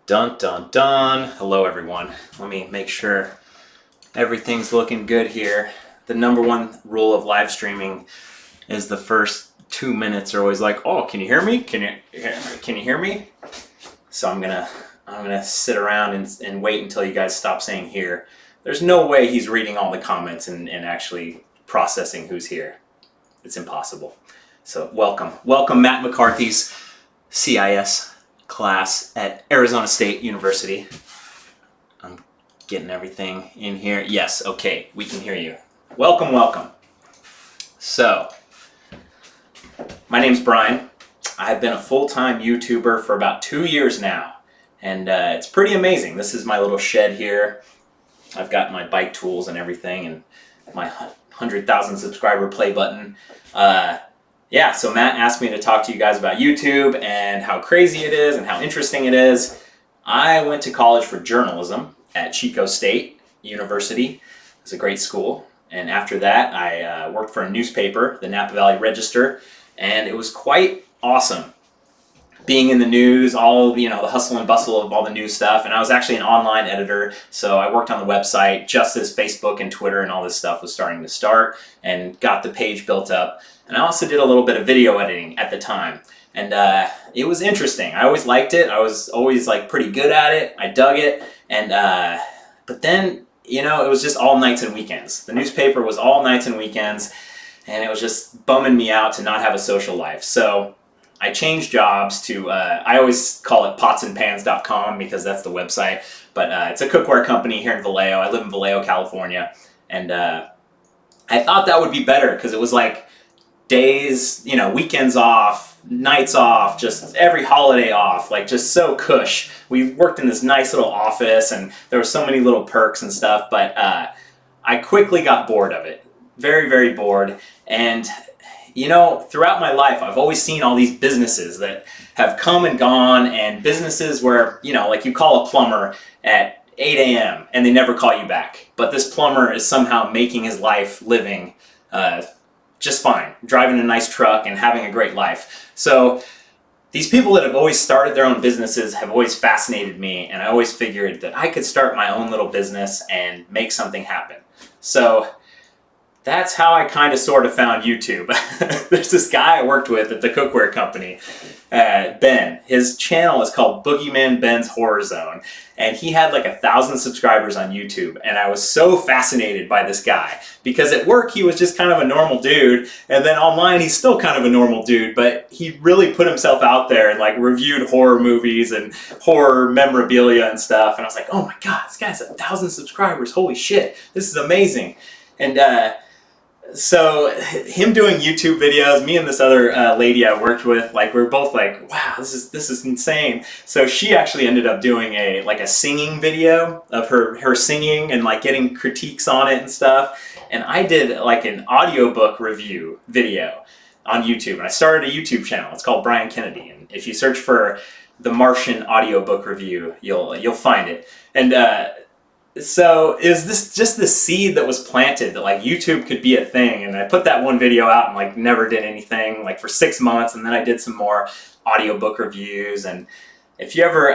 Dun dun dun. Hello everyone. Let me make sure everything's looking good here. The number one rule of live streaming is the first 2 minutes are always like, "Oh, can you hear me? Can you hear me?" So I'm gonna sit around and wait until you guys stop saying here. There's no way he's reading all the comments and actually processing who's here. It's impossible. So welcome Matt McCarthy's CIS class at Arizona State University. I'm getting everything in here. Yes, okay, we can hear you. Welcome. So, my name's Brian. I've been a full-time YouTuber for about 2 years now, and it's pretty amazing. This is my little shed here. I've got my bike tools and everything, and my 100,000 subscriber play button. Yeah, so Matt asked me to talk to you guys about YouTube and how crazy it is and how interesting it is. I went to college for journalism at Chico State University. It's a great school. And after that, I worked for a newspaper, the Napa Valley Register, and it was quite awesome being in the news, all the hustle and bustle of all the news stuff. And I was actually an online editor, so I worked on the website just as Facebook and Twitter and all this stuff was starting to start, and got the page built up. And I also did a little bit of video editing at the time, and it was interesting. I always liked it. I was always pretty good at it. I dug it, and but then it was just all nights and weekends. The newspaper was all nights and weekends, and it was just bumming me out to not have a social life. So I changed jobs to, I always call it potsandpans.com because that's the website, but it's a cookware company here in Vallejo. I live in Vallejo, California, and I thought that would be better because it was days, weekends off, nights off, just every holiday off, just so cush. We worked in this nice little office and there were so many little perks and stuff, but I quickly got bored of it. Very, very bored. And throughout my life, I've always seen all these businesses that have come and gone, and businesses where, you call a plumber at 8 a.m. and they never call you back. But this plumber is somehow making his life living just fine, driving a nice truck and having a great life. So these people that have always started their own businesses have always fascinated me, and I always figured that I could start my own little business and make something happen. So that's how I kind of sort of found YouTube. There's this guy I worked with at the cookware company, Ben. His channel is called Boogeyman Ben's Horror Zone, and he had 1,000 subscribers on YouTube, and I was so fascinated by this guy because at work he was just kind of a normal dude, and then online he's still kind of a normal dude, but he really put himself out there and reviewed horror movies and horror memorabilia and stuff, and I was like, oh my god, this guy has 1,000 subscribers, holy shit, this is amazing. And so him doing YouTube videos, me and this other lady I worked with, we're both wow, this is insane. So she actually ended up doing a singing video of her singing and getting critiques on it and stuff. And I did an audiobook review video on YouTube. And I started a YouTube channel. It's called Brian Kennedy. And if you search for the Martian audiobook review, you'll find it. And so it was just the seed that was planted that YouTube could be a thing, and I put that one video out and never did anything for 6 months, and then I did some more audiobook reviews. And if you ever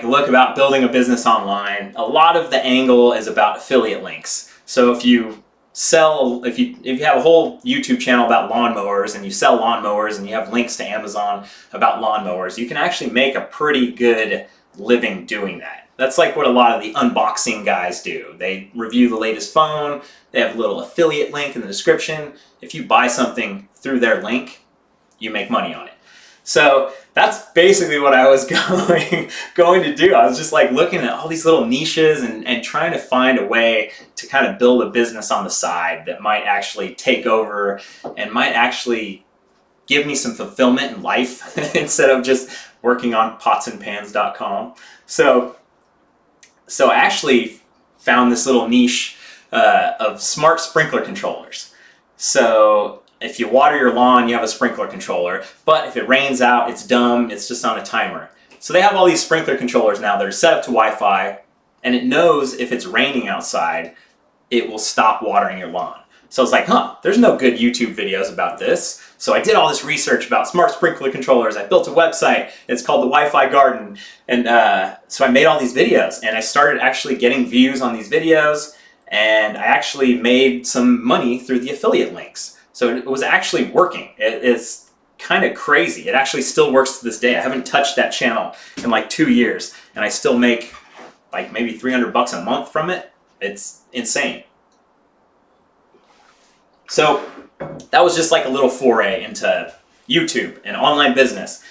look about building a business online, a lot of the angle is about affiliate links. So if you have a whole YouTube channel about lawnmowers and you sell lawnmowers and you have links to Amazon about lawnmowers, you can actually make a pretty good living doing that. That's what a lot of the unboxing guys do. They review the latest phone, they have a little affiliate link in the description. If you buy something through their link, you make money on it. So that's basically what I was going to do. I was just looking at all these little niches and trying to find a way to kind of build a business on the side that might actually take over and might actually give me some fulfillment in life instead of just working on potsandpans.com. So I actually found this little niche of smart sprinkler controllers. So if you water your lawn, you have a sprinkler controller, but if it rains out, it's dumb, it's just on a timer. So they have all these sprinkler controllers now that are set up to Wi-Fi, and it knows if it's raining outside, it will stop watering your lawn. So it's there's no good YouTube videos about this. So I did all this research about smart sprinkler controllers. I built a website. It's called the Wi-Fi Garden. And so I made all these videos, and I started actually getting views on these videos, and I actually made some money through the affiliate links. So it was actually working. It's kind of crazy. It actually still works to this day. I haven't touched that channel in like 2 years, and I still make like maybe $300 a month from it. It's insane. So that was just like a little foray into YouTube and online business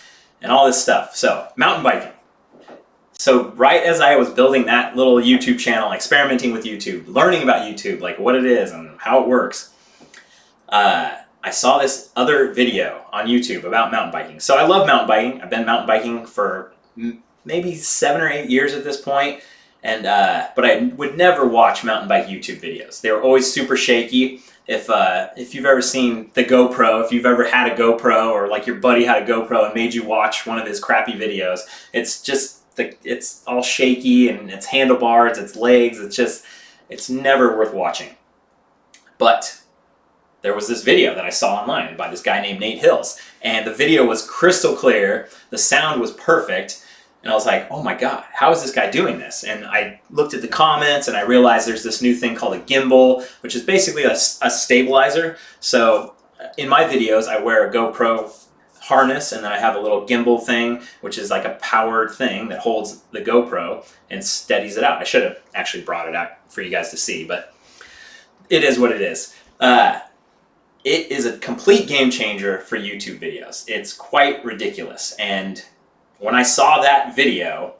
and all this stuff. So mountain biking. So right as I was building that little YouTube channel, experimenting with YouTube, learning about YouTube, like what it is and how it works, I saw this other video on YouTube about mountain biking. So I love mountain biking. I've been mountain biking for maybe 7 or 8 years at this point. And but I would never watch mountain bike YouTube videos. They were always super shaky. If you've ever seen the GoPro, if you've ever had a GoPro, or like your buddy had a GoPro and made you watch one of his crappy videos, it's just it's all shaky, and it's handlebars, it's legs, it's never worth watching. But there was this video that I saw online by this guy named Nate Hills, and the video was crystal clear, the sound was perfect, and I was like, oh my God, how is this guy doing this? And I looked at the comments, and I realized there's this new thing called a gimbal, which is basically a stabilizer. So in my videos, I wear a GoPro harness, and then I have a little gimbal thing, which is like a powered thing that holds the GoPro and steadies it out. I should have actually brought it out for you guys to see, but it is what it is. It is a complete game changer for YouTube videos. It's quite ridiculous. And when I saw that video,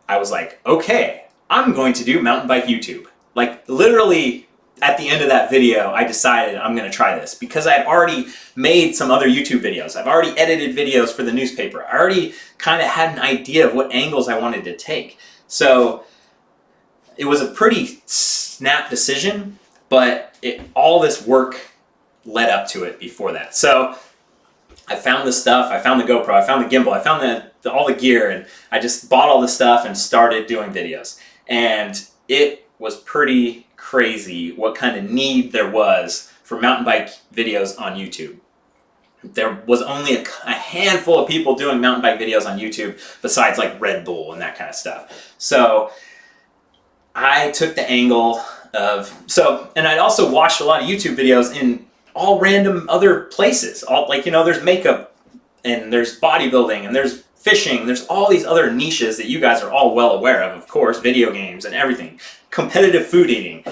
I was like, okay, I'm going to do mountain bike YouTube. Like literally at the end of that video, I decided I'm going to try this because I had already made some other YouTube videos. I've already edited videos for the newspaper. I already kind of had an idea of what angles I wanted to take. So it was a pretty snap decision, but all this work led up to it before that. So I found the stuff, I found the GoPro, I found the gimbal, I found all the gear, and I just bought all the stuff and started doing videos. And it was pretty crazy what kind of need there was for mountain bike videos on YouTube. There was only a handful of people doing mountain bike videos on YouTube besides like Red Bull and that kind of stuff. So I took the angle of, and I'd also watched a lot of YouTube videos in all random other places. There's makeup, and there's bodybuilding, and there's fishing, there's all these other niches that you guys are all well aware of course, video games and everything, competitive food eating.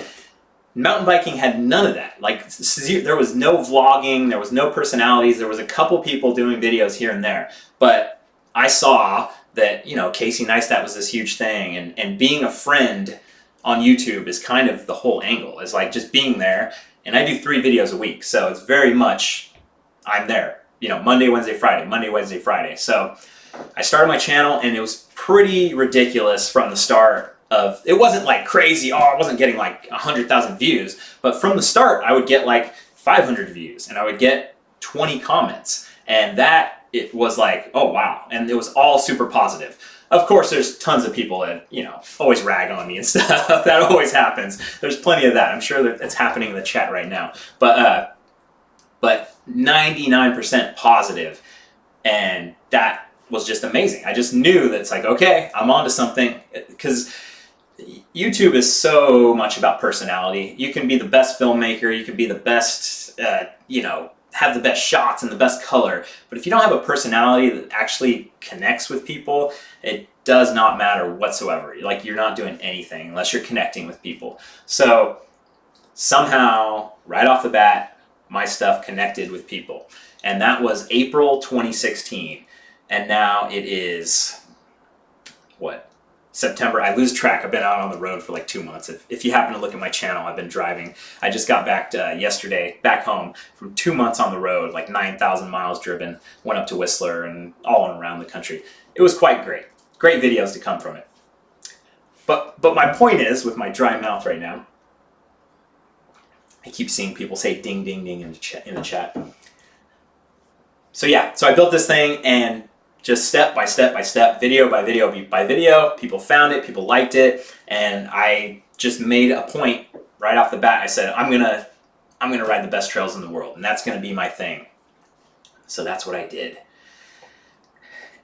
Mountain biking had none of that. Like, there was no vlogging, there was no personalities, there was a couple people doing videos here and there. But I saw that, Casey Neistat was this huge thing, and being a friend on YouTube is kind of the whole angle. It's like just being there, and I do 3 videos a week, so it's very much, I'm there. Monday, Wednesday, Friday, Monday, Wednesday, Friday. So I started my channel, and it was pretty ridiculous from the start. It wasn't like crazy, I wasn't getting like 100,000 views, but from the start I would get like 500 views, and I would get 20 comments, and it was like, oh wow, and it was all super positive. Of course, there's tons of people that, always rag on me and stuff. That always happens. There's plenty of that. I'm sure that it's happening in the chat right now. But 99% positive, and that was just amazing. I just knew that it's like, okay, I'm onto something, because YouTube is so much about personality. You can be the best filmmaker, you can be the best, have the best shots and the best color, but if you don't have a personality that actually connects with people, it does not matter whatsoever. Like, you're not doing anything unless you're connecting with people. So somehow, right off the bat, my stuff connected with people. And that was April 2016. And now it is, September. I lose track. I've been out on the road for like 2 months. If you happen to look at my channel, I've been driving. I just got back yesterday, back home from 2 months on the road, like 9,000 miles driven, went up to Whistler and all around the country. It was quite great. Great videos to come from it. But my point is, with my dry mouth right now, I keep seeing people say ding, ding, ding in the chat. So yeah, so I built this thing, and just step by step by step, video by video by video, people found it, people liked it, and I just made a point right off the bat. I said, I'm gonna ride the best trails in the world, and that's gonna be my thing. So that's what I did.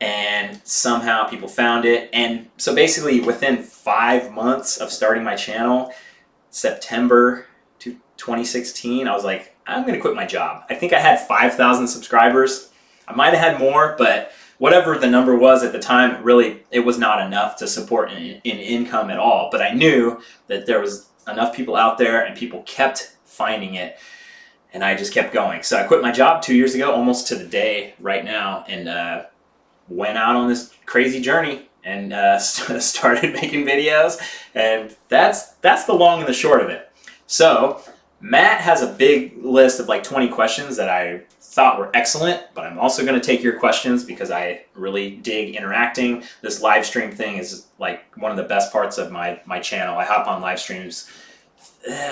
And somehow people found it. And so basically within 5 months of starting my channel, September 2016, I was like, I'm going to quit my job. I think I had 5,000 subscribers. I might have had more, but whatever the number was at the time, really, it was not enough to support an income at all. But I knew that there was enough people out there and people kept finding it. And I just kept going. So I quit my job 2 years ago, almost to the day right now, and went out on this crazy journey and started making videos. And that's the long and the short of it. So Matt has a big list of like 20 questions that I thought were excellent, but I'm also going to take your questions because I really dig interacting. This live stream thing is like one of the best parts of my channel. I hop on live streams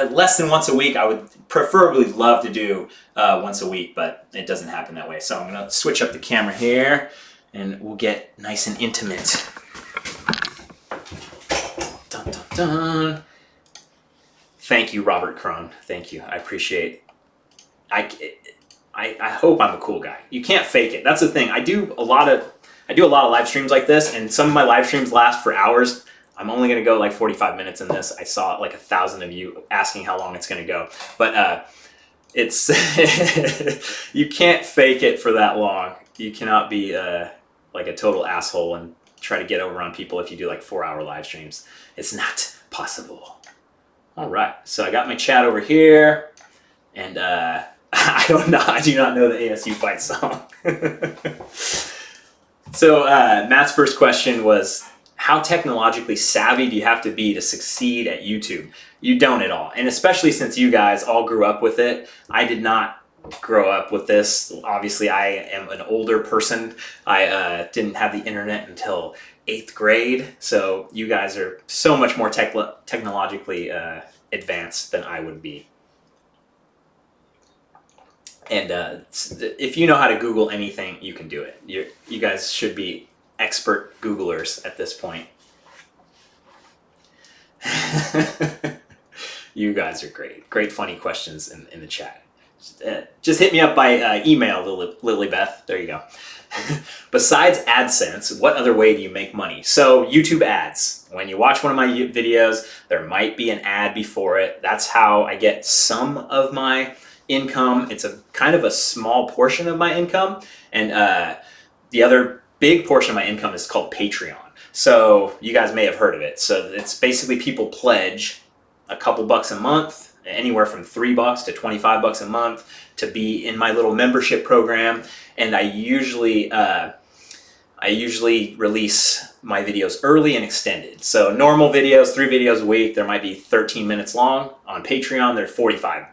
less than once a week. I would preferably love to do once a week, but it doesn't happen that way. So I'm going to switch up the camera here and we'll get nice and intimate. Dun, dun, dun. Thank you, Robert Crone. Thank you. I appreciate it. I hope I'm a cool guy. You can't fake it. That's the thing. I do a lot of live streams like this, and some of my live streams last for hours. I'm only going to go like 45 minutes in this. I saw like 1,000 of you asking how long it's going to go. But it's you can't fake it for that long. You cannot be like a total asshole and try to get over on people if you do like 4-hour live streams. It's not possible. All right, so I got my chat over here, and I do not know the ASU fight song. So Matt's first question was, how technologically savvy do you have to be to succeed at YouTube? You don't at all, and especially since you guys all grew up with it. I did not grow up with this. Obviously, I am an older person. I didn't have the internet until 8th grade, so you guys are so much more technologically advanced than I would be. And if you know how to Google anything, you can do it. You guys should be expert Googlers at this point. You guys are great. Great funny questions in the chat. Just hit me up by email, Lilybeth. There you go. Besides AdSense, what other way do you make money? So YouTube ads. When you watch one of my videos, there might be an ad before it. That's how I get some of my income. It's a kind of a small portion of my income. And the other big portion of my income is called Patreon. So you guys may have heard of it. So it's basically people pledge a couple bucks a month, anywhere from $3 to $25 a month, to be in my little membership program. And I usually release my videos early and extended. So normal videos, 3 videos a week, there might be 13 minutes long. On Patreon, they're 45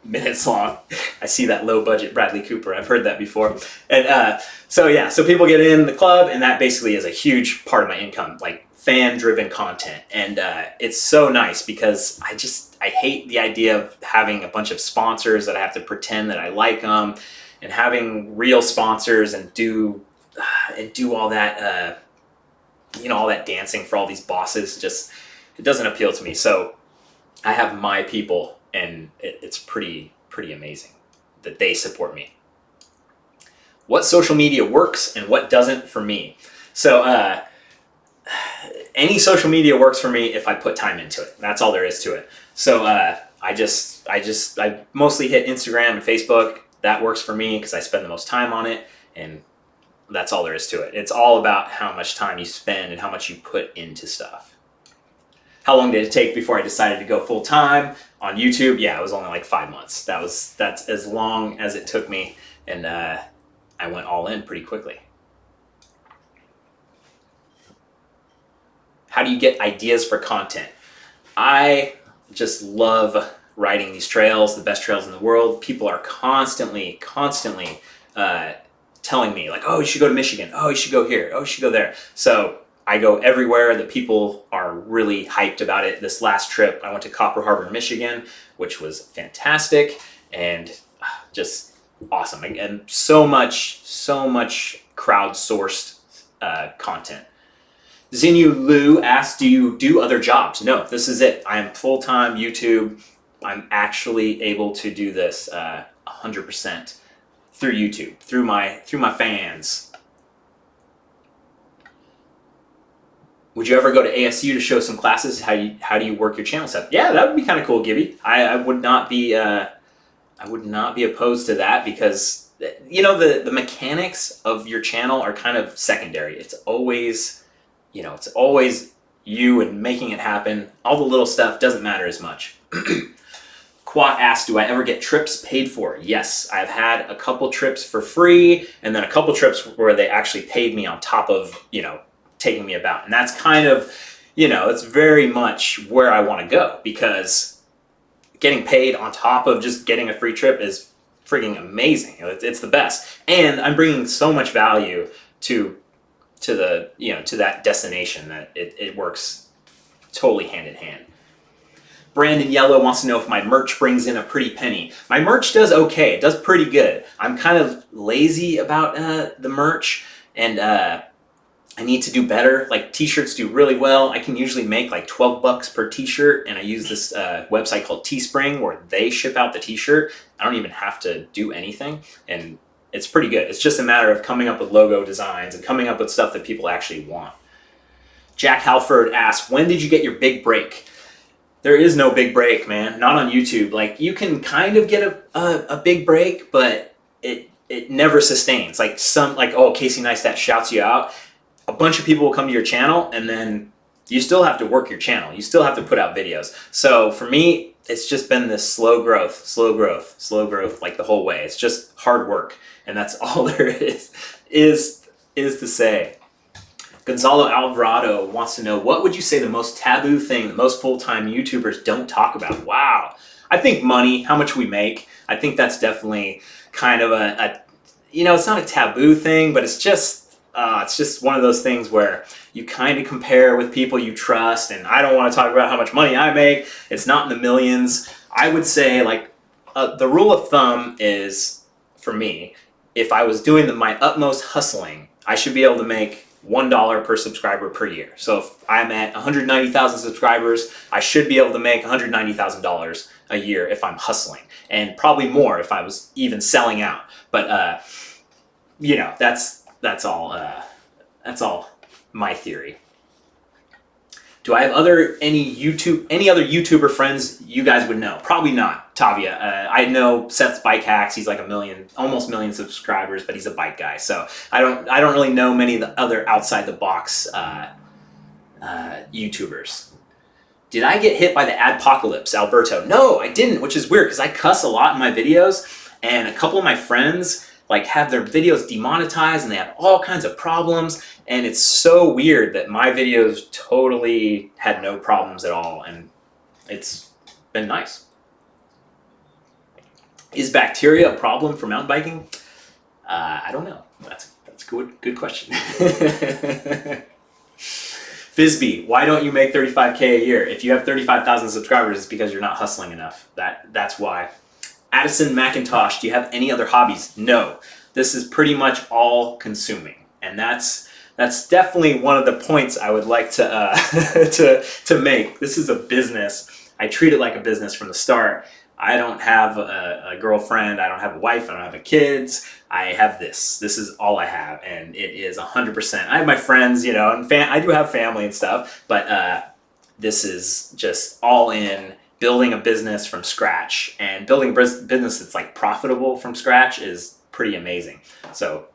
minutes long. I see that low budget Bradley Cooper. I've heard that before. And so people get in the club, and that basically is a huge part of my income, like fan-driven content. And it's so nice because I hate the idea of having a bunch of sponsors that I have to pretend that I like them, and having real sponsors and do all that, all that dancing for all these bosses. Just, it doesn't appeal to me. So I have my people, and it's pretty amazing that they support me. What social media works and what doesn't for me? So any social media works for me if I put time into it. That's all there is to it. So I mostly hit Instagram and Facebook. That works for me because I spend the most time on it, and that's all there is to it. It's all about how much time you spend and how much you put into stuff. How long did it take before I decided to go full time on YouTube? Yeah, it was only like 5 months. That's as long as it took me, and I went all in pretty quickly. How do you get ideas for content? I just love riding these trails, the best trails in the world. People are constantly telling me like, oh, you should go to Michigan. Oh, you should go here. Oh, you should go there. So I go everywhere that people are really hyped about it. This last trip, I went to Copper Harbor, Michigan, which was fantastic and just awesome. And so much crowdsourced content. Xinu Lu asked, do you do other jobs? No, this is it. I am full-time YouTube. I'm actually able to do this 100%. through YouTube, through my fans. Would you ever go to ASU to show some classes? How do you work your channel setup? Yeah, that would be kind of cool, Gibby. I would not be opposed to that, because the mechanics of your channel are kind of secondary. It's always you and making it happen. All the little stuff doesn't matter as much. Quat asked, do I ever get trips paid for? Yes, I've had a couple trips for free, and then a couple trips where they actually paid me on top of, taking me about. And that's kind of, it's very much where I want to go, because getting paid on top of just getting a free trip is freaking amazing. It's the best. And I'm bringing so much value to that destination that it works totally hand in hand. Brandon Yellow wants to know if my merch brings in a pretty penny. My merch does okay. It does pretty good. I'm kind of lazy about the merch, and I need to do better. Like, t-shirts do really well. I can usually make like $12 per t-shirt, and I use this website called Teespring where they ship out the t-shirt. I don't even have to do anything, and it's pretty good. It's just a matter of coming up with logo designs and coming up with stuff that people actually want. Jack Halford asks, when did you get your big break? There is no big break, man. Not on YouTube. Like, you can kind of get a big break, but it never sustains. Like, Casey Neistat shouts you out. A bunch of people will come to your channel, and then you still have to work your channel. You still have to put out videos. So for me, it's just been this slow growth, like the whole way. It's just hard work, and that's all there is to say. Gonzalo Alvarado wants to know, what would you say the most taboo thing that most full-time YouTubers don't talk about? Wow. I think money, how much we make. I think that's definitely kind of it's not a taboo thing, but it's just one of those things where you kind of compare with people you trust, and I don't want to talk about how much money I make. It's not in the millions. I would say, the rule of thumb is, for me, if I was doing my utmost hustling, I should be able to make $1 per subscriber per year. So if I'm at 190,000 subscribers, I should be able to make $190,000 a year if I'm hustling, and probably more if I was even selling out. But that's all my theory. Do I have any other YouTuber friends you guys would know? Probably not. Tavia. I know Seth's Bike Hacks. He's like almost million subscribers, but he's a bike guy. So I don't really know many of the other outside the box YouTubers. Did I get hit by the adpocalypse, Alberto? No, I didn't, which is weird because I cuss a lot in my videos, and a couple of my friends have their videos demonetized, and they have all kinds of problems, and it's so weird that my videos totally had no problems at all, and it's been nice. Is bacteria a problem for mountain biking? I don't know. That's a good question. Fisby, why don't you make 35K a year? If you have 35,000 subscribers, it's because you're not hustling enough. That's why. Addison McIntosh, do you have any other hobbies? No. This is pretty much all consuming, and that's definitely one of the points I would like to to make. This is a business. I treat it like a business from the start. I don't have a girlfriend. I don't have a wife. I don't have kids. I have this. This is all I have, and it is 100%. I have my friends, and I do have family and stuff, but this is just all in. Building a business from scratch, and building a business that's profitable from scratch is pretty amazing. So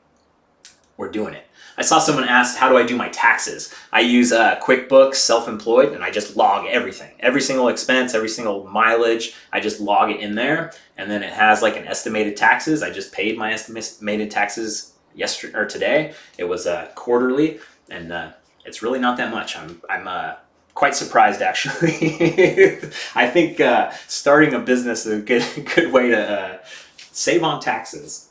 we're doing it. I saw someone ask, how do I do my taxes? I use QuickBooks Self-Employed, and I just log everything. Every single expense, every single mileage, I just log it in there, and then it has an estimated taxes. I just paid my estimated taxes yesterday or today. It was quarterly, and it's really not that much. I'm quite surprised, actually. I think starting a business is a good way to save on taxes.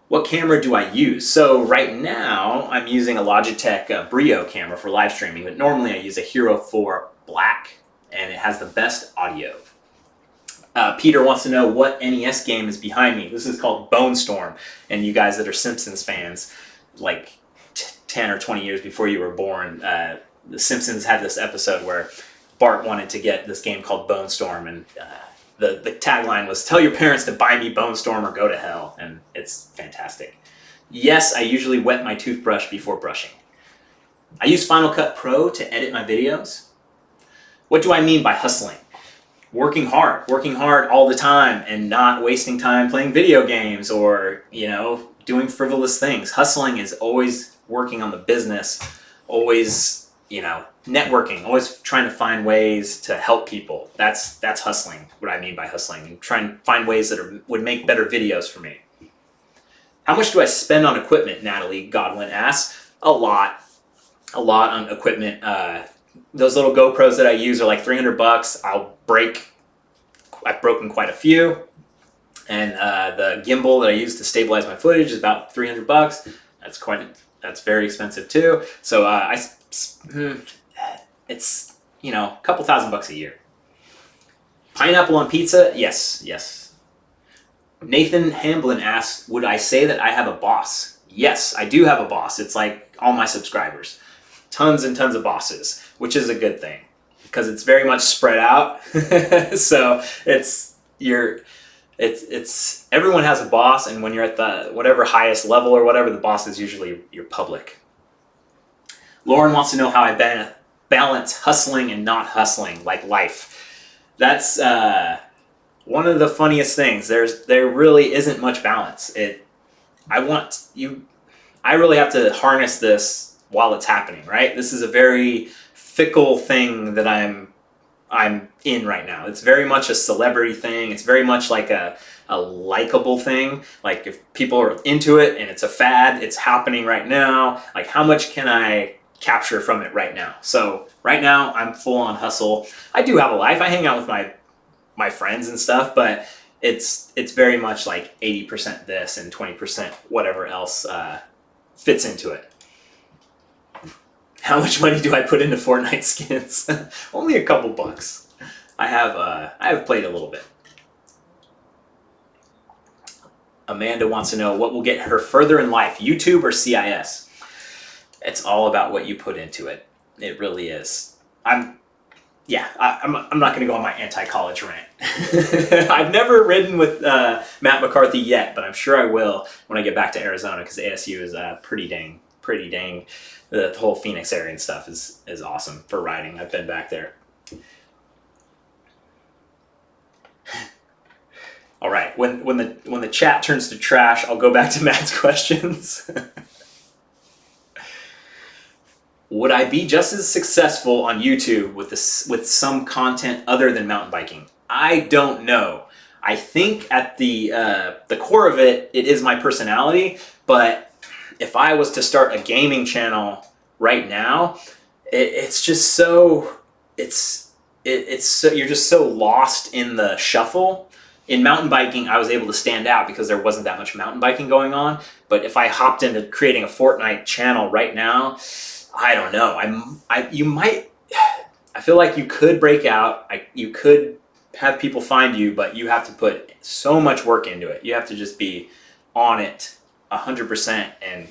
What camera do I use? So right now I'm using a Logitech Brio camera for live streaming, but normally I use a Hero 4 Black, and it has the best audio. Peter wants to know what NES game is behind me. This is called Bone Storm, and you guys that are Simpsons fans, 10 or 20 years before you were born, The Simpsons had this episode where Bart wanted to get this game called Bone Storm, and the tagline was, "Tell your parents to buy me Bone Storm or go to hell," and it's fantastic. Yes, I usually wet my toothbrush before brushing. I use Final Cut Pro to edit my videos. What do I mean by hustling? Working hard all the time and not wasting time playing video games or, doing frivolous things. Hustling is always working on the business, always, networking, always trying to find ways to help people. That's hustling, what I mean by hustling, and trying to find ways that would make better videos for me. How much do I spend on equipment, Natalie Godwin asks? A lot on equipment. Those little GoPros that I use are like $300. I've broken quite a few. And the gimbal that I use to stabilize my footage is about $300. That's very expensive too. So it's, a couple $1,000 a year. Pineapple on pizza? Yes. Nathan Hamblin asks, would I say that I have a boss? Yes, I do have a boss. It's like all my subscribers. Tons and tons of bosses, which is a good thing because it's very much spread out. So everyone has a boss, and when you're at the whatever highest level or whatever, the boss is usually your public. Lauren wants to know how I balance hustling and not hustling, like life. That's one of the funniest things. There really isn't much balance. I really have to harness this while it's happening, right? This is a very fickle thing that I'm in right now. It's very much a celebrity thing. It's very much like a likable thing. Like if people are into it and it's a fad, it's happening right now. Like how much can I capture from it right now? So right now I'm full on hustle. I do have a life. I hang out with my friends and stuff, but it's very much like 80% this and 20% whatever else fits into it. How much money do I put into Fortnite skins? Only a couple bucks. I have played a little bit. Amanda wants to know what will get her further in life, YouTube or CIS? It's all about what you put into it. It really is. I'm not going to go on my anti-college rant. I've never ridden with Matt McCarthy yet, but I'm sure I will when I get back to Arizona because ASU is pretty dang. The whole Phoenix area and stuff is awesome for riding. I've been back there. All right, when the chat turns to trash, I'll go back to Matt's questions. Would I be just as successful on YouTube with some content other than mountain biking? I don't know. I think at the core of it is my personality, but if I was to start a gaming channel right now, it's just so you're just so lost in the shuffle. In mountain biking, I was able to stand out because there wasn't that much mountain biking going on. But if I hopped into creating a Fortnite channel right now, I don't know. I feel like you could break out. You could have people find you, but you have to put so much work into it. You have to just be on it 100%. And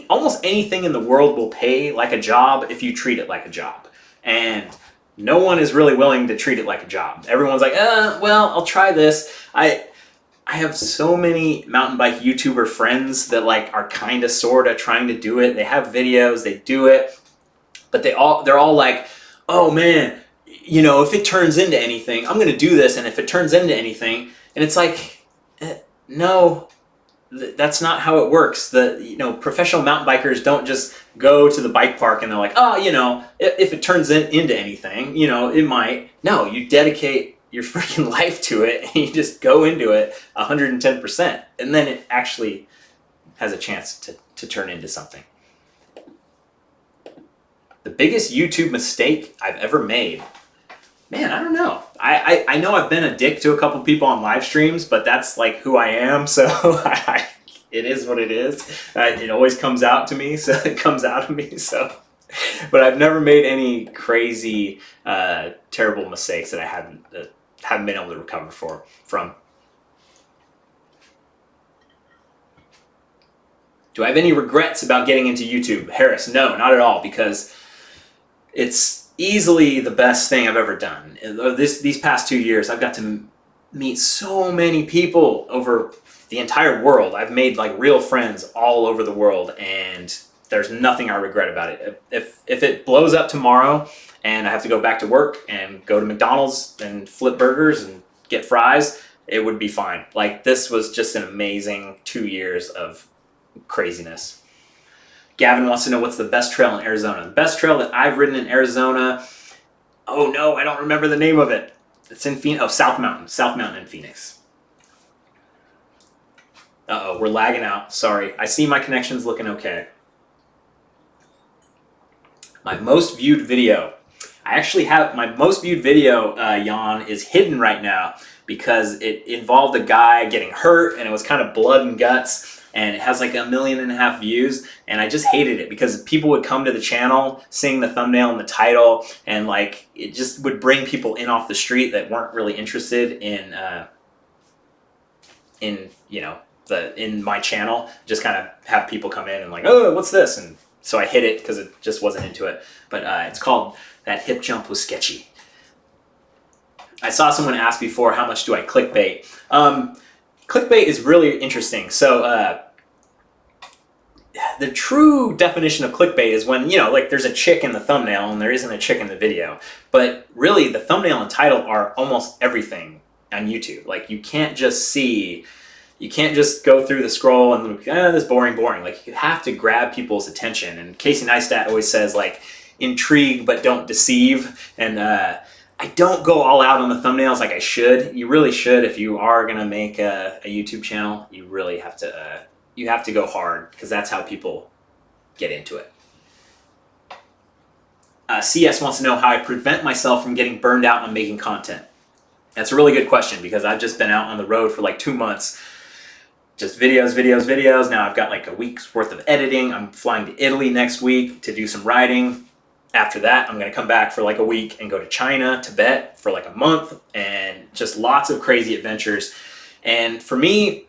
almost anything in the world will pay like a job if you treat it like a job. And no one is really willing to treat it like a job. Everyone's like, well, I'll try this. I have so many mountain bike YouTuber friends that like are kind of sort of trying to do it. They have videos, they do it, but they're all like, oh man, if it turns into anything, I'm gonna do this, and if it turns into anything, and it's like, no, that's not how it works. Professional mountain bikers don't just go to the bike park and they're like, if it turns into anything, it might. No, you dedicate your freaking life to it and you just go into it 110%, and then it actually has a chance to turn into something. The biggest YouTube mistake I've ever made. Man, I don't know. I know I've been a dick to a couple people on live streams, but that's like who I am, so it is what it is. It always comes out to me, so it comes out of me, so. But I've never made any crazy, terrible mistakes that I haven't been able to recover from. Do I have any regrets about getting into YouTube? Harris, no, not at all, because it's easily the best thing I've ever done. These past 2 years, I've got to meet so many people over the entire world. I've made like real friends all over the world, and there's nothing I regret about it. If it blows up tomorrow and I have to go back to work and go to McDonald's and flip burgers and get fries, it would be fine. Like, this was just an amazing 2 years of craziness. Gavin wants to know what's the best trail in Arizona. The best trail that I've ridden in Arizona, oh no, I don't remember the name of it. It's in Phoenix. Oh, South Mountain in Phoenix. Uh-oh, we're lagging out. Sorry. I see my connection's looking okay. My most viewed video. I actually have my most viewed video, Jan, is hidden right now because it involved a guy getting hurt, and it was kind of blood and guts. And it has like 1.5 million views, and I just hated it because people would come to the channel seeing the thumbnail and the title, and like it just would bring people in off the street that weren't really interested in my channel. Just kind of have people come in and like, oh, what's this? And so I hid it because it just wasn't into it. But it's called That Hip Jump Was Sketchy. I saw someone ask before, how much do I clickbait? Clickbait is really interesting. So the true definition of clickbait is when, like there's a chick in the thumbnail and there isn't a chick in the video. But really, the thumbnail and title are almost everything on YouTube. Like, you can't just go through the scroll and look, this boring. Like, you have to grab people's attention. And Casey Neistat always says, like, intrigue but don't deceive. And I don't go all out on the thumbnails like I should. You really should. If you are gonna make a YouTube channel, you really have to go hard, because that's how people get into it. CS wants to know how I prevent myself from getting burned out on making content. That's a really good question, because I've just been out on the road for like 2 months. Just videos. Now I've got like a week's worth of editing. I'm flying to Italy next week to do some writing. After that, I'm going to come back for like a week and go to China, Tibet for like a month, and just lots of crazy adventures. And for me,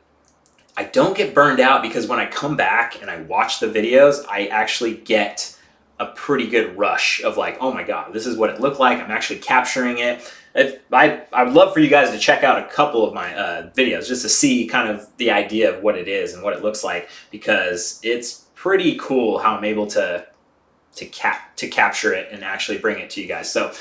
I don't get burned out, because when I come back and I watch the videos, I actually get a pretty good rush of like, oh my God, this is what it looked like. I'm actually capturing it. I would love for you guys to check out a couple of my videos just to see kind of the idea of what it is and what it looks like, because it's pretty cool how I'm able to capture it and actually bring it to you guys. So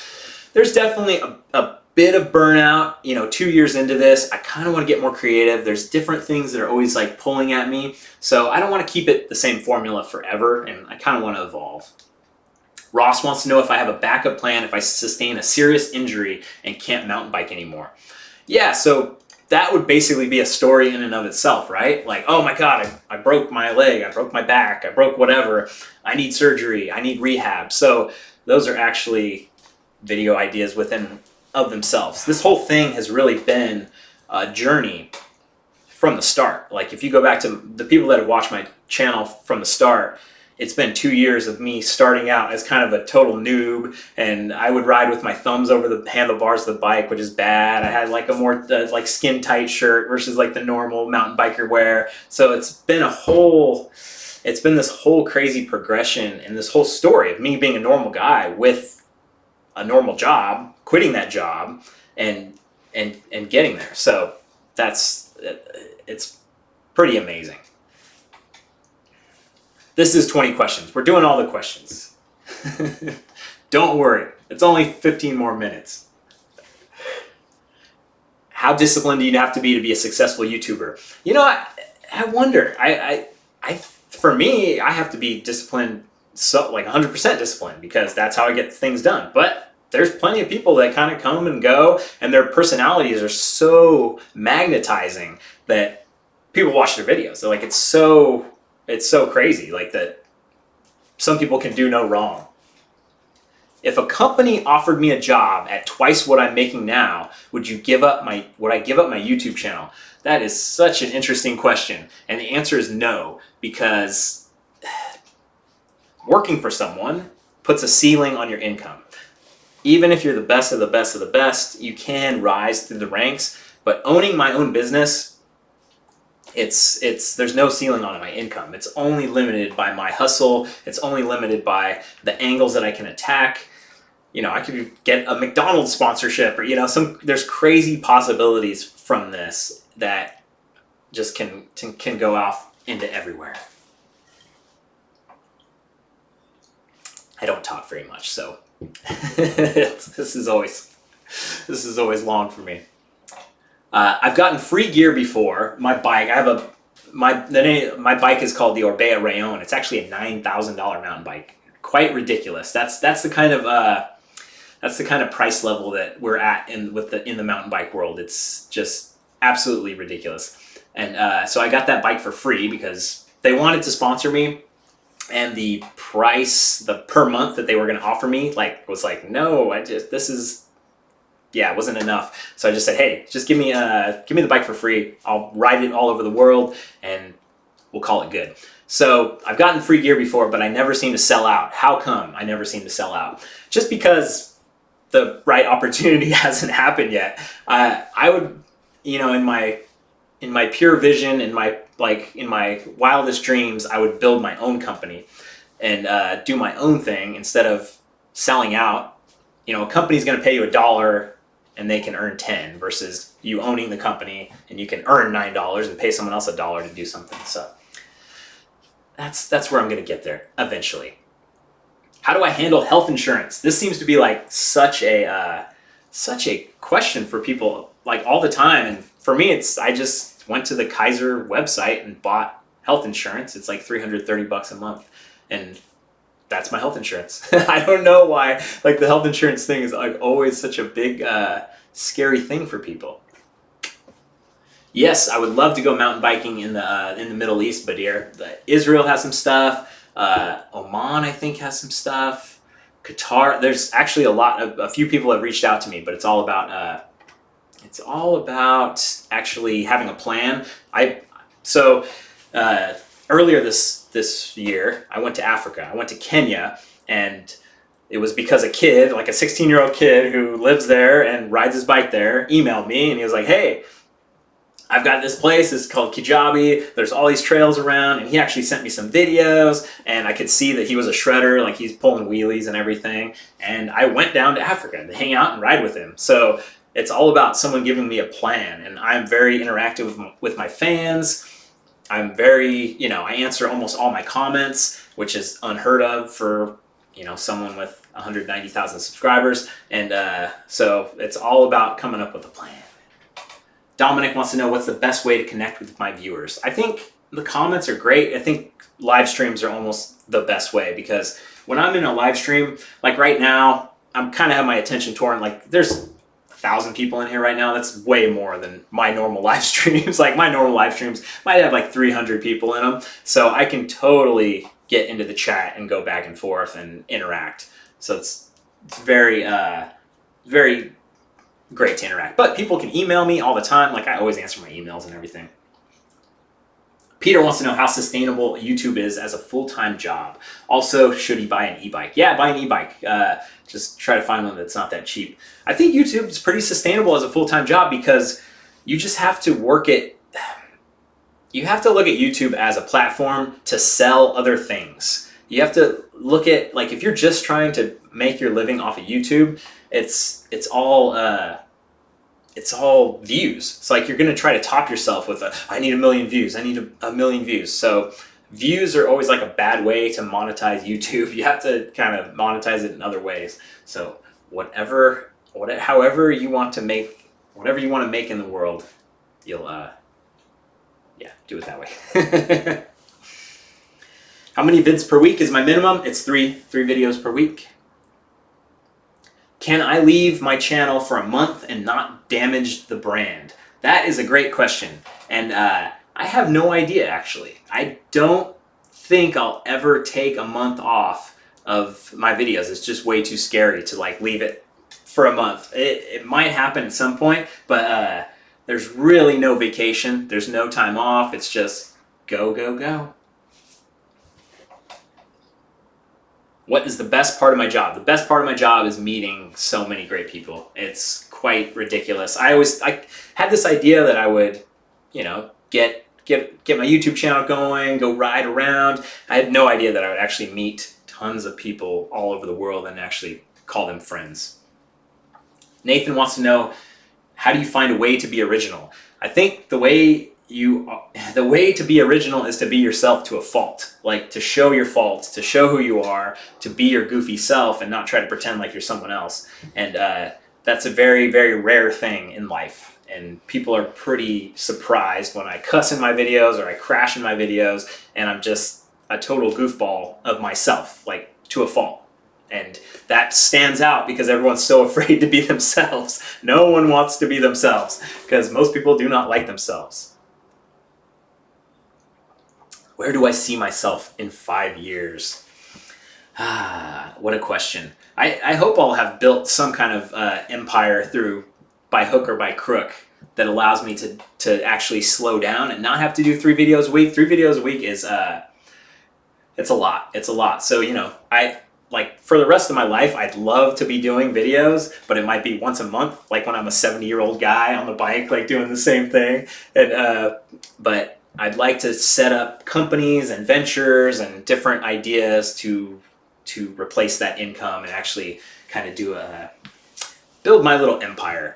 there's definitely a bit of burnout. 2 years into this, I kind of want to get more creative. There's different things that are always like pulling at me. So I don't want to keep it the same formula forever, and I kind of want to evolve. Ross wants to know if I have a backup plan if I sustain a serious injury and can't mountain bike anymore. Yeah, so that would basically be a story in and of itself, right? Like, oh my God, I broke my leg, I broke my back, I broke whatever. I need surgery, I need rehab. So those are actually video ideas within of themselves. This whole thing has really been a journey from the start. Like, if you go back to the people that have watched my channel from the start, it's been 2 years of me starting out as kind of a total noob, and I would ride with my thumbs over the handlebars of the bike, which is bad. I had like a more like skin tight shirt versus like the normal mountain biker wear. So it's been this whole crazy progression and this whole story of me being a normal guy with a normal job, quitting that job, and getting there. So it's pretty amazing. This is 20 questions. We're doing all the questions. Don't worry. It's only 15 more minutes. How disciplined do you have to be a successful YouTuber? I wonder. For me, I have to be disciplined, so like 100% disciplined, because that's how I get things done. But there's plenty of people that kind of come and go, and their personalities are so magnetizing that people watch their videos. They're like, it's so crazy, like that some people can do no wrong. If a company offered me a job at twice what I'm making now, would I give up my YouTube channel? That is such an interesting question. And the answer is no, because working for someone puts a ceiling on your income. Even if you're the best of the best of the best, you can rise through the ranks, but owning my own business, there's no ceiling on my income. It's only limited by my hustle. It's only limited by the angles that I can attack. I could get a McDonald's sponsorship, or there's crazy possibilities from this that just can go off into everywhere. I don't talk very much, so this is always long for me. I've gotten free gear before. My bike, my bike is called the Orbea Rayon. It's actually a $9,000 mountain bike. Quite ridiculous. That's the kind of price level that we're at in the mountain bike world. It's just absolutely ridiculous. And so I got that bike for free because they wanted to sponsor me, and the price, the per month that they were going to offer me, was no, it wasn't enough. So I just said, hey, just give me the bike for free. I'll ride it all over the world, and we'll call it good. So I've gotten free gear before, but I never seem to sell out. How come I never seem to sell out? Just because the right opportunity hasn't happened yet. I would, in my pure vision, in my wildest dreams, I would build my own company and do my own thing instead of selling out. A company's going to pay you $1 and they can earn 10 versus you owning the company and you can earn $9 and pay someone else $1 to do something. So that's where I'm going to get there eventually. How do I handle health insurance? This seems to be such a question for people all the time. And for me, I just went to the Kaiser website and bought health insurance. It's $330 a month. And that's my health insurance. I don't know why the health insurance thing is always such a big scary thing for people. Yes, I would love to go mountain biking in the Middle East, Badir. Israel has some stuff. Oman, I think, has some stuff. Qatar. There's actually a few people have reached out to me, but it's all about actually having a plan. Earlier this year, I went to Africa. I went to Kenya, and it was because a kid, a 16-year-old kid who lives there and rides his bike there, emailed me, and he was like, hey, I've got this place, it's called Kijabi, there's all these trails around, and he actually sent me some videos, and I could see that he was a shredder, he's pulling wheelies and everything, and I went down to Africa to hang out and ride with him. So it's all about someone giving me a plan, and I'm very interactive with my fans. I'm very, I answer almost all my comments, which is unheard of for, someone with 190,000 subscribers, and so it's all about coming up with a plan. Dominic wants to know what's the best way to connect with my viewers. I think the comments are great. I think live streams are almost the best way, because when I'm in a live stream, right now, I'm kind of have my attention torn. There's 1,000 people in here right now. That's way more than my normal live streams. My normal live streams might have 300 people in them. So I can totally get into the chat and go back and forth and interact. So it's very, very great to interact. But people can email me all the time. I always answer my emails and everything. Peter wants to know how sustainable YouTube is as a full-time job. Also, should he buy an e-bike? Yeah, buy an e-bike. Just try to find one that's not that cheap. I think YouTube is pretty sustainable as a full-time job because you just have to work it. You have to look at YouTube as a platform to sell other things. You have to look at, if you're just trying to make your living off of YouTube, it's all views. It's you're going to try to top yourself with I need 1 million views. I need a million views. So views are always a bad way to monetize YouTube. You have to kind of monetize it in other ways. So however you want to make, whatever you want to make in the world, you'll do it that way. How many vids per week is my minimum? It's three videos per week. Can I leave my channel for a month and not damage the brand? That is a great question. And I have no idea, actually. I don't think I'll ever take a month off of my videos. It's just way too scary to leave it for a month. It might happen at some point, but there's really no vacation. There's no time off. It's just go, go, go. What is the best part of my job? The best part of my job is meeting so many great people. It's quite ridiculous. I had this idea that I would, get my YouTube channel going, go ride around. I had no idea that I would actually meet tons of people all over the world and actually call them friends. Nathan wants to know, how do you find a way to be original? I think the way to be original is to be yourself to a fault. Like, to show your faults, to show who you are, to be your goofy self and not try to pretend like you're someone else. And that's a very, very rare thing in life. And people are pretty surprised when I cuss in my videos or I crash in my videos and I'm just a total goofball of myself, like to a fault. And that stands out because everyone's so afraid to be themselves. No one wants to be themselves because most people do not like themselves. Where do I see myself in 5 years? What a question. I hope I'll have built some kind of empire through, by hook or by crook, that allows me to actually slow down and not have to do 3 videos a week. 3 videos a week is, it's a lot. It's a lot. So, you know, like for the rest of my life, I'd love to be doing videos, but it might be once a month, like when I'm a 70-year-old guy on the bike, like doing the same thing. And, but I'd like to set up companies and ventures and different ideas to replace that income and actually kind of build my little empire.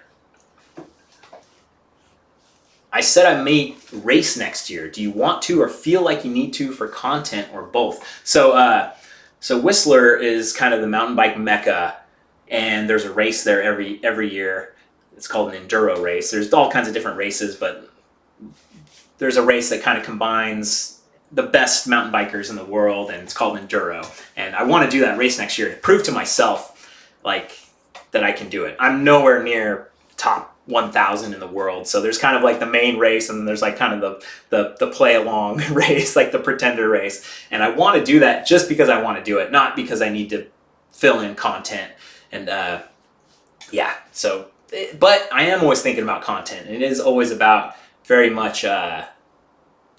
I said I may race next year. Do you want to or feel like you need to for content or both? So Whistler is kind of the mountain bike mecca, and there's a race there every year. It's called an enduro race. There's all kinds of different races, but there's a race that kind of combines the best mountain bikers in the world, and it's called enduro. And I want to do that race next year to prove to myself, like, that I can do it. I'm nowhere near top 1,000 in the world, so there's kind of like the main race, and there's like kind of the play along race, like the pretender race. And I want to do that just because I want to do it, not because I need to fill in content. And yeah, so, but I am always thinking about content. It is always about very much,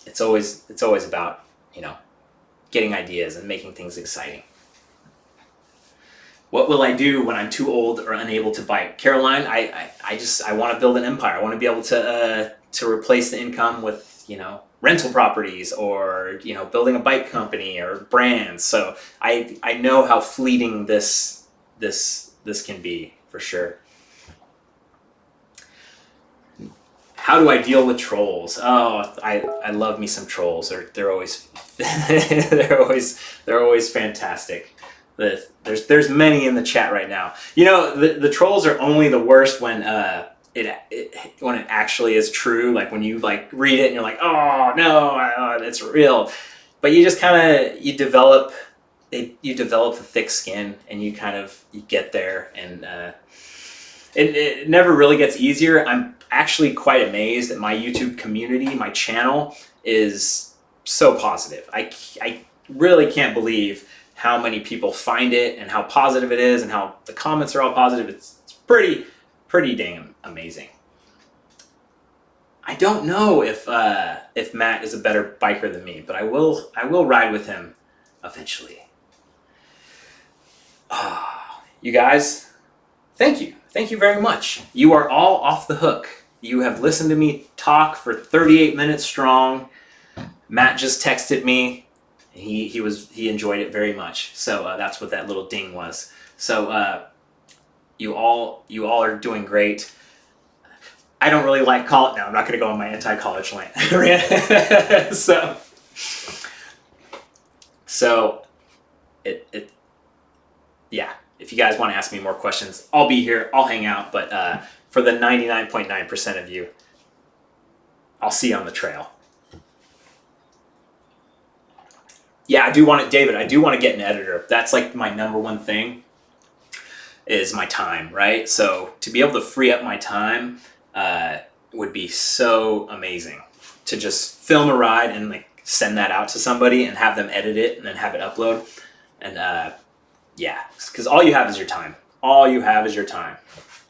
it's always about, you know, getting ideas and making things exciting. What will I do when I'm too old or unable to bike? Caroline, I want to build an empire. I want to be able to replace the income with, you know, rental properties or, you know, building a bike company or brands. So I know how fleeting this can be, for sure. How do I deal with trolls? Oh, I love me some trolls. They're always they're always fantastic. There's many in the chat right now. You know, the trolls are only the worst when when it actually is true. Like when you like read it and you're like, oh no, it's real. But you just kind of you develop a thick skin, and you get there, and it never really gets easier. I'm actually quite amazed at my YouTube community. My channel is so positive. I really can't believe how many people find it and how positive it is and how the comments are all positive. It's pretty dang amazing. I don't know if Matt is a better biker than me, but I will ride with him eventually. You guys, thank you. Thank you very much. You are all off the hook. You have listened to me talk for 38 minutes strong. Matt just texted me. He enjoyed it very much. So that's what that little ding was. So you all are doing great. I don't really like college. No, I'm not going to go on my anti-college rant. So yeah. If you guys want to ask me more questions, I'll be here. I'll hang out. But for the 99.9% of you, I'll see you on the trail. Yeah, David, I do want to get an editor. That's like my number one thing is my time, right? So to be able to free up my time would be so amazing. To just film a ride and like send that out to somebody and have them edit it and then have it upload. And yeah, because all you have is your time. All you have is your time.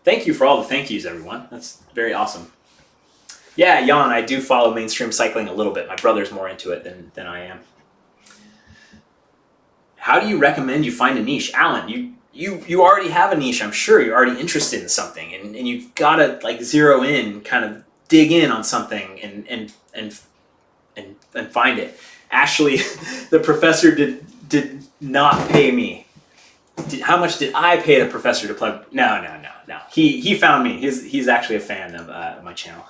Thank you for all the thank yous, everyone. That's very awesome. Yeah, Jan, I do follow mainstream cycling a little bit. My brother's more into it than I am. How do you recommend you find a niche? Alan, you already have a niche, I'm sure. You're already interested in something, and you've got to like zero in, kind of dig in on something and find it. Ashley, the professor did not pay me How much did I pay the professor to plug? No. He found me. He's actually a fan of my channel.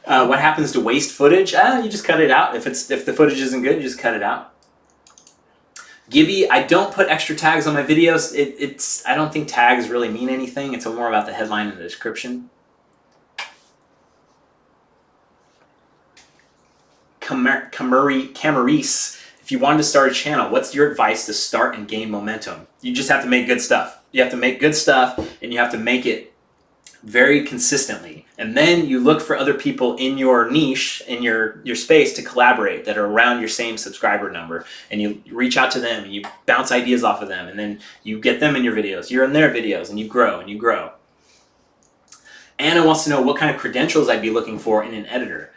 What happens to waste footage? You just cut it out. If the footage isn't good, you just cut it out. Gibby, I don't put extra tags on my videos. I don't think tags really mean anything. It's more about the headline and the description. Camarise, if you wanted to start a channel, what's your advice to start and gain momentum? You just have to make good stuff. You have to make good stuff, and you have to make it very consistently. And then you look for other people in your niche, in your space, to collaborate that are around your same subscriber number. And you reach out to them, and you bounce ideas off of them, and then you get them in your videos. You're in their videos, and you grow and you grow. Anna wants to know what kind of credentials I'd be looking for in an editor.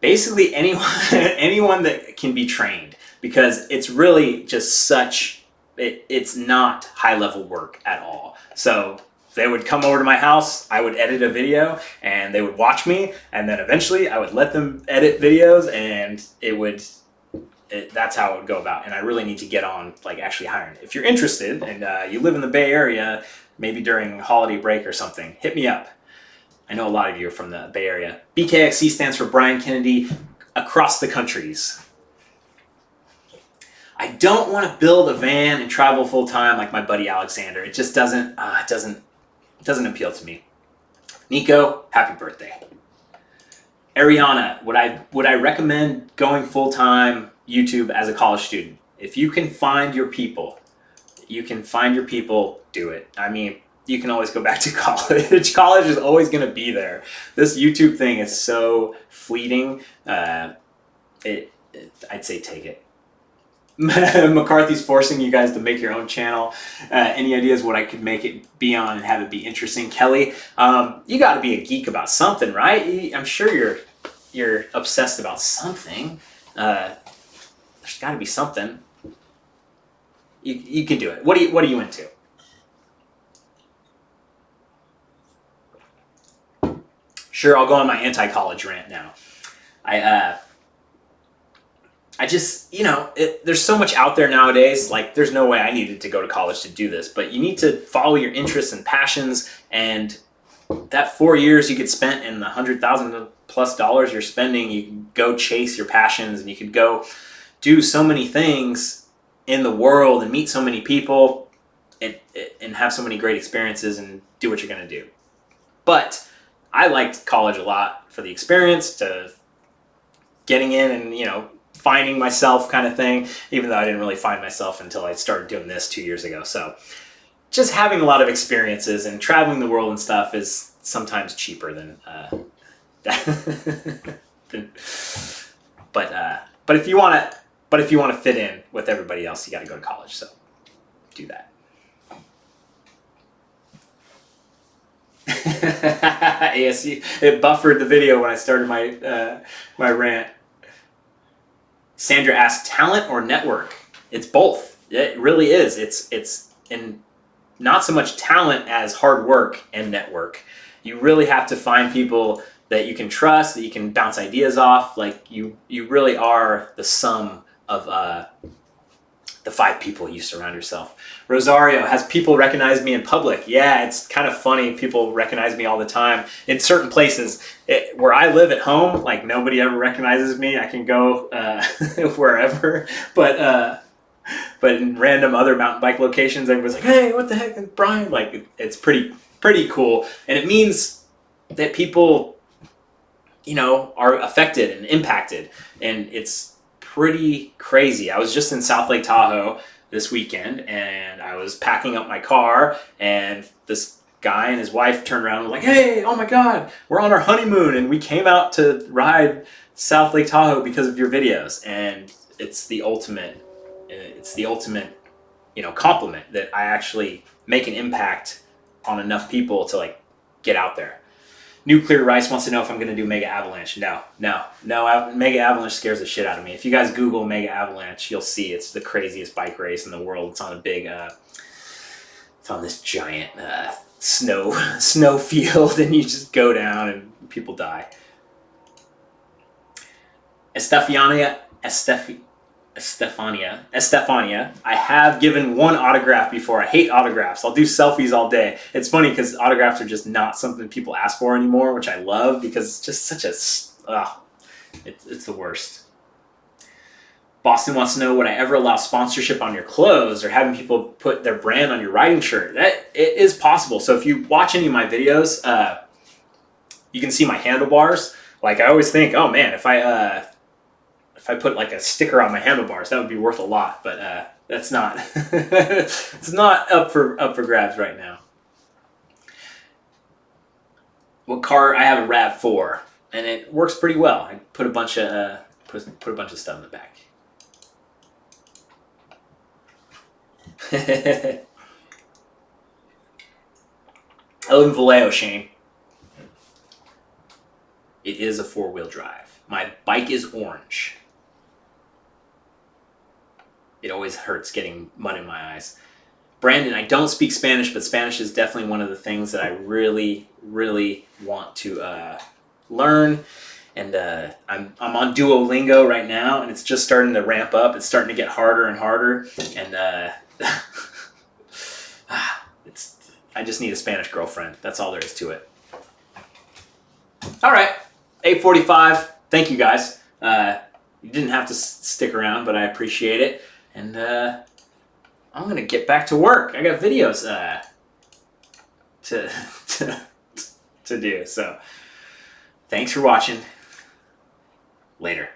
Basically anyone that can be trained, because it's really just it's not high level work at all. So they would come over to my house, I would edit a video, and they would watch me, and then eventually I would let them edit videos, and that's how it would go about. And I really need to get on like actually hiring. If you're interested and you live in the Bay Area, maybe during holiday break or something, hit me up. I know a lot of you are from the Bay Area. BKXC stands for Brian Kennedy across the countries. I don't want to build a van and travel full time like my buddy Alexander. It just doesn't appeal to me. Nico, happy birthday. Ariana, would I recommend going full time YouTube as a college student? If you can find your people, do it. I mean, you can always go back to college. College is always going to be there. This YouTube thing is so fleeting. I'd say take it. McCarthy's forcing you guys to make your own channel. Any ideas what I could make it be on and have it be interesting? Kelly, you got to be a geek about something, right? I'm sure you're obsessed about something. There's got to be something. You can do it. What are you into? Sure, I'll go on my anti-college rant now. I just, there's so much out there nowadays. Like, there's no way I needed to go to college to do this, but you need to follow your interests and passions. And that 4 years you get spent in the $100,000+ you're spending, you can go chase your passions, and you could go do so many things in the world and meet so many people and have so many great experiences and do what you're going to do. But I liked college a lot for the experience, to getting in and, finding myself kind of thing, even though I didn't really find myself until I started doing this 2 years ago. So just having a lot of experiences and traveling the world and stuff is sometimes cheaper than but if you want to fit in with everybody else, you got to go to college. So do that. ASU, it buffered the video when I started my rant. Sandra asked, talent or network? It's both. It really is. It's in not so much talent as hard work and network. You really have to find people that you can trust, that you can bounce ideas off. Like you really are the sum of the 5 people you surround yourself. Rosario, has people recognized me in public? Yeah, it's kind of funny. People recognize me all the time in certain places. Where I live at home, like nobody ever recognizes me. I can go wherever, but in random other mountain bike locations, everybody's like, "Hey, what the heck is Brian?" Like it's pretty cool, and it means that people, are affected and impacted, and it's pretty crazy. I was just in South Lake Tahoe this weekend, and I was packing up my car, and this guy and his wife turned around and were like, "Hey, oh my God, we're on our honeymoon, and we came out to ride South Lake Tahoe because of your videos." And it's the ultimate, compliment that I actually make an impact on enough people to like get out there. Nuclear Rice wants to know if I'm going to do Mega Avalanche. No. Mega Avalanche scares the shit out of me. If you guys Google Mega Avalanche, you'll see it's the craziest bike race in the world. It's on a big, it's on this giant snow field, and you just go down and people die. Estefania. I have given one autograph before. I hate autographs. I'll do selfies all day. It's funny because autographs are just not something people ask for anymore, which I love because it's just such a... it's the worst. Boston wants to know, would I ever allow sponsorship on your clothes or having people put their brand on your riding shirt? That it is possible. So if you watch any of my videos, you can see my handlebars. Like I always think, oh man, if I put like a sticker on my handlebars, that would be worth a lot. But that's not. It's not up for grabs right now. What car? I have a RAV4, and it works pretty well. I put a bunch of put a bunch of stuff in the back. I live in Vallejo, Shane. It is a 4-wheel drive. My bike is orange. It always hurts getting mud in my eyes. Brandon, I don't speak Spanish, but Spanish is definitely one of the things that I really, really want to learn. And I'm on Duolingo right now, and it's just starting to ramp up. It's starting to get harder and harder, and I just need a Spanish girlfriend. That's all there is to it. All right, 8:45. Thank you guys. You didn't have to stick around, but I appreciate it. And I'm gonna get back to work. I got videos to do. So thanks for watching. Later.